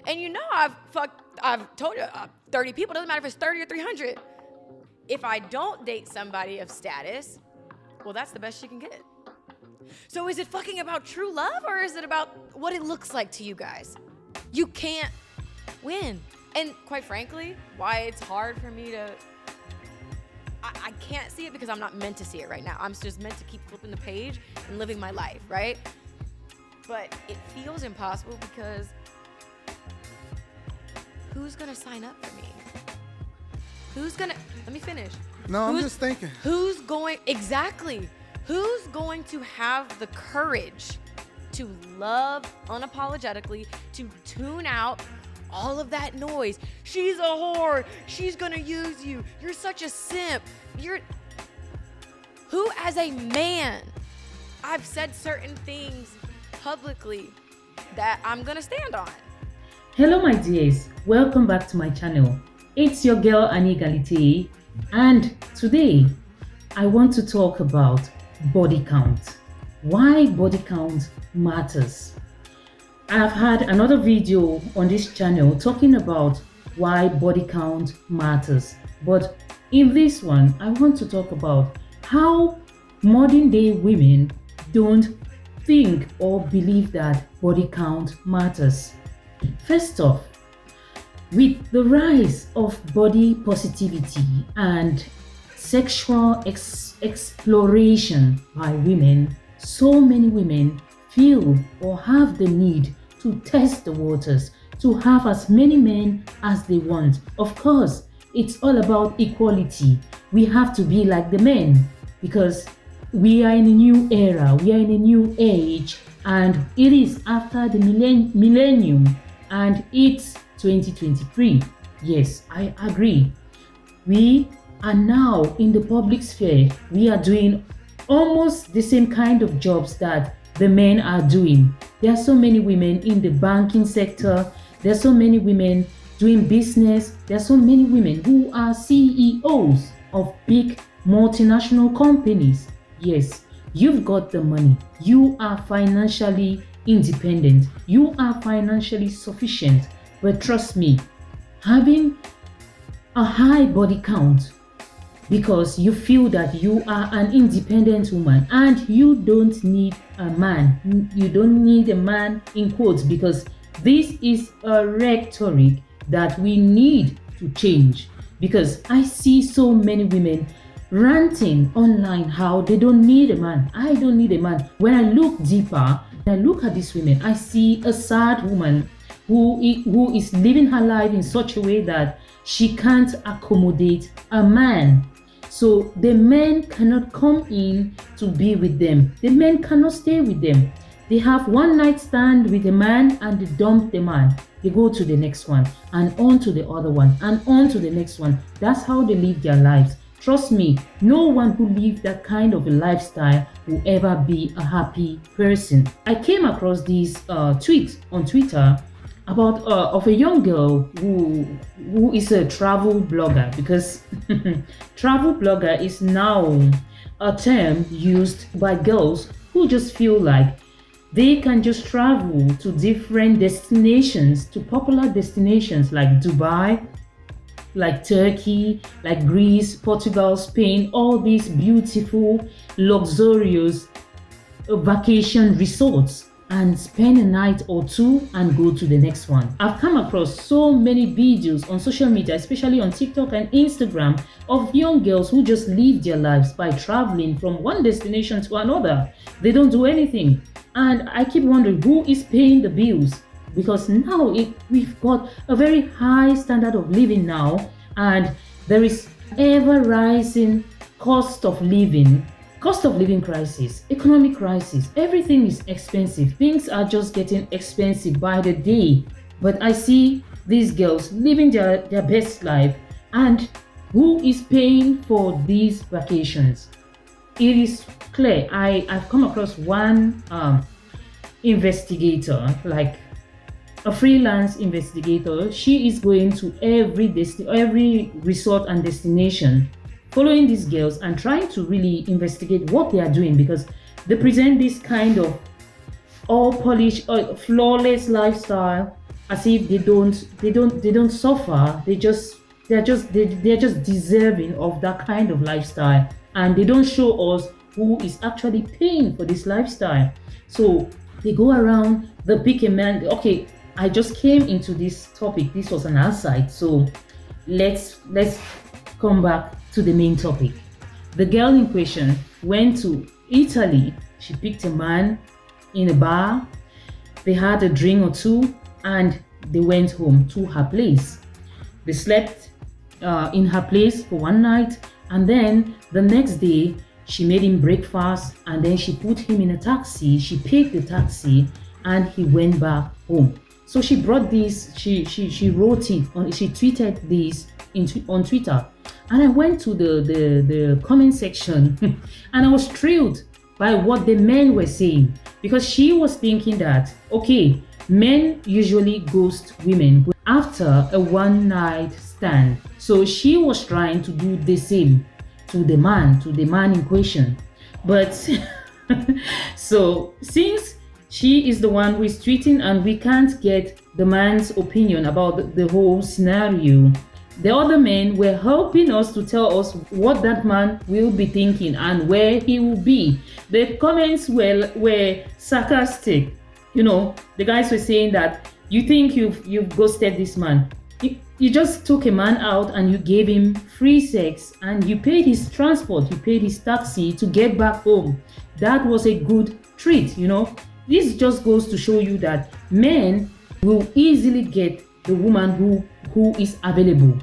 And I've told you 30 people, doesn't matter if it's 30 or 300. If I don't date somebody of status, well, that's the best you can get. So is it fucking about true love, or is it about what it looks like to you guys? You can't win. And quite frankly, why it's hard for me to, I can't see it because I'm not meant to see it right now. I'm just meant to keep flipping the page and living my life, right? But it feels impossible because who's gonna sign up for me? Let me finish. No, I'm just thinking. Who's going to have the courage to love unapologetically, to tune out all of that noise? She's a whore. She's gonna use you. You're such a simp. Who as a man, I've said certain things publicly that I'm gonna stand on. Hello my dears, welcome back to my channel. It's your girl Anigalite, and today I want to talk about body count. Why body count matters. I've had another video on this channel talking about why body count matters, but in this one I want to talk about how modern day women don't think or believe that body count matters. First off, with the rise of body positivity and sexual exploration by women, so many women feel or have the need to test the waters, to have as many men as they want. Of course, it's all about equality. We have to be like the men because we are in a new era, we are in a new age, and it is after the millennium, and it's 2023. Yes, I agree. We are now in the public sphere. We are doing almost the same kind of jobs that the men are doing. There are so many women in the banking sector. There are so many women doing business. There are so many women who are CEOs of big multinational companies. Yes, you've got the money. You are financially independent. You are financially sufficient. But trust me, having a high body count because you feel that you are an independent woman and you don't need a man. You don't need a man in quotes, because this is a rhetoric that we need to change. Because I see so many women ranting online how they don't need a man. I don't need a man. When I look deeper, I look at these women, I see a sad woman who is living her life in such a way that she can't accommodate a man. So the men cannot come in to be with them. The men cannot stay with them. They have one night stand with a man and they dump the man. They go to the next one and on to the other one and on to the next one. That's how they live their lives. Trust me, no one who lives that kind of a lifestyle will ever be a happy person. I came across this tweet on Twitter about of a young girl who is a travel blogger, because travel blogger is now a term used by girls who just feel like they can just travel to different destinations, to popular destinations like Dubai, like Turkey, like Greece, Portugal, Spain, all these beautiful, luxurious vacation resorts, and spend a night or two and go to the next one. I've come across so many videos on social media, especially on TikTok and Instagram, of young girls who just live their lives by traveling from one destination to another. They don't do anything. And I keep wondering who is paying the bills, because now we've got a very high standard of living now, and there is ever rising cost of living crisis, economic crisis. Everything is expensive. Things are just getting expensive by the day. But I see these girls living their best life, and who is paying for these vacations? It is clear. I've come across one investigator, like a freelance investigator. She is going to every resort and destination, following these girls and trying to really investigate what they are doing, because they present this kind of all polished, flawless lifestyle, as if they don't suffer. They're just deserving of that kind of lifestyle, and they don't show us who is actually paying for this lifestyle. So they go around the pick a man. Okay, I just came into this topic. This was an aside. So let's come back to the main topic. The girl in question went to Italy. She picked a man in a bar. They had a drink or two and they went home to her place. They slept in her place for one night, and then the next day she made him breakfast, and then she put him in a taxi. She paid the taxi and he went back home. So she brought this, she wrote it on, she tweeted this on Twitter, and I went to the comment section and I was thrilled by what the men were saying, because she was thinking that, okay, men usually ghost women after a one night stand. So she was trying to do the same to the man in question. But so since she is the one who is tweeting and we can't get the man's opinion about the whole scenario, the other men were helping us to tell us what that man will be thinking and where he will be. The comments were sarcastic. You know, the guys were saying that you think you've ghosted this man. You just took a man out and you gave him free sex and you paid his transport, you paid his taxi to get back home. That was a good treat, you know. This just goes to show you that men will easily get the woman who is available.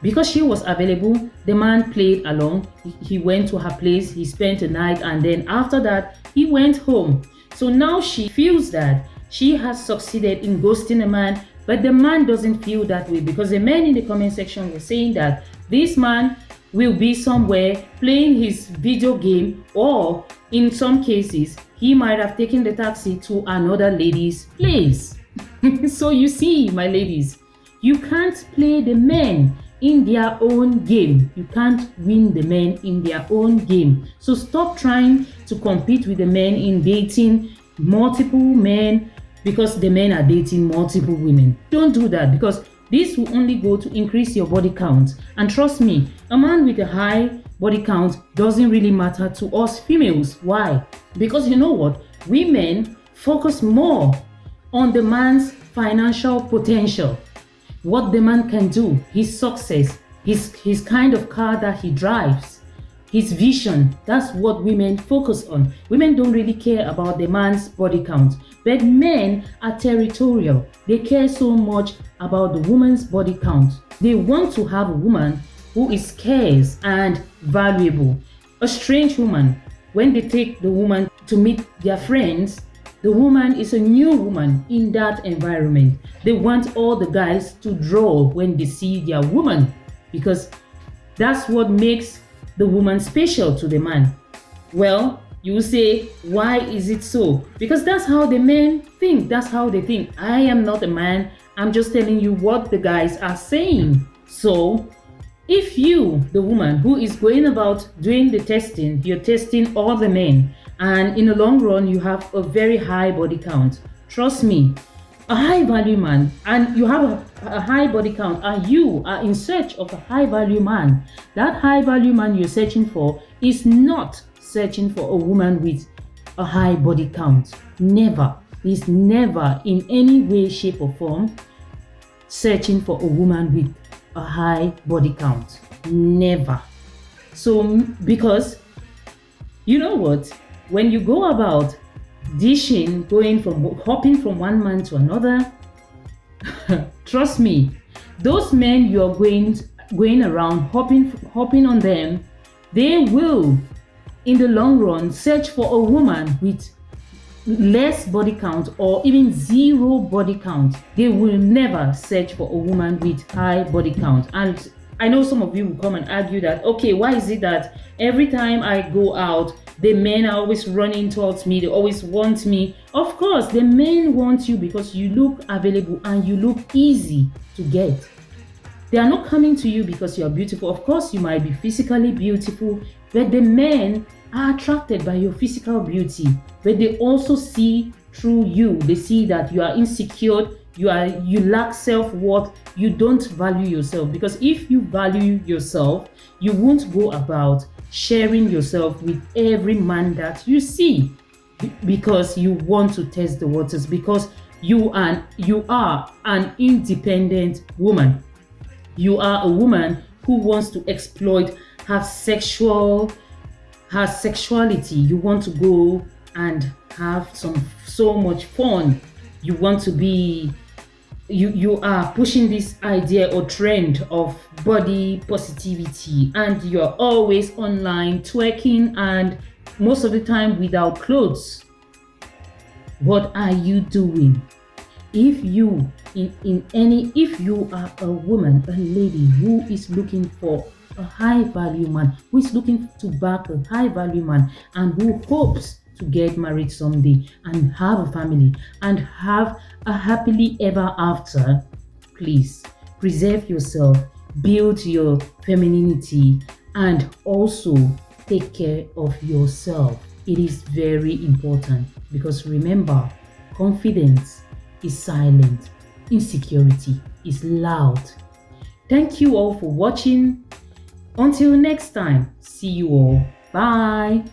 Because she was available, the man played along. He went to her place, he spent a night, and then after that, he went home. So now she feels that she has succeeded in ghosting a man, but the man doesn't feel that way, because the men in the comment section were saying that this man will be somewhere playing his video game, or in some cases, he might have taken the taxi to another lady's place. So you see, my ladies, you can't play the men in their own game. You can't win the men in their own game. So stop trying to compete with the men in dating multiple men because the men are dating multiple women. Don't do that, because this will only go to increase your body count. And trust me, a man with a high body count doesn't really matter to us females. Why? Because you know what? Women focus more on the man's financial potential, what the man can do, his success, his kind of car that he drives, his vision. That's what women focus on. Women don't really care about the man's body count, but men are territorial. They care so much about the woman's body count. They want to have a woman who is scarce and valuable. A strange woman, when they take the woman to meet their friends, the woman is a new woman in that environment. They want all the guys to draw when they see their woman, because that's what makes the woman special to the man. Well, you say, why is it so? Because that's how the men think. That's how they think. I am not a man. I'm just telling you what the guys are saying. So if you, the woman who is going about doing the testing, you're testing all the men, and in the long run you have a very high body count, trust me, a high value man, and you have a high body count, and you are in search of a high value man, that high value man you're searching for is not searching for a woman with a high body count. Never. He's never in any way, shape or form searching for a woman with a high body count. Never. So because you know what, when you go about dishing, hopping from one man to another, trust me, those men you're going around hopping on them, they will in the long run search for a woman with less body count or even zero body count. They will never search for a woman with high body count. And I know some of you will come and argue that, okay, why is it that every time I go out, the men are always running towards me, they always want me? Of course, the men want you because you look available and you look easy to get. They are not coming to you because you are beautiful. Of course, you might be physically beautiful, but the men are attracted by your physical beauty, but they also see through you. They see that you are insecure, you lack self-worth, you don't value yourself. Because if you value yourself, you won't go about sharing yourself with every man that you see, because you want to test the waters, because you are an independent woman. You are a woman who wants to exploit her sexuality. You want to go and have so much fun. You want to be, you are pushing this idea or trend of body positivity, and you're always online twerking, and most of the time without clothes. What are you doing? If you if you are a woman, a lady who is looking for a high value man, who is looking to back a high value man, and who hopes to get married someday and have a family and have a happily ever after, please preserve yourself, build your femininity, and also take care of yourself. It is very important, because remember, confidence is silent, insecurity is loud. Thank you all for watching. Until next time, see you all. Bye.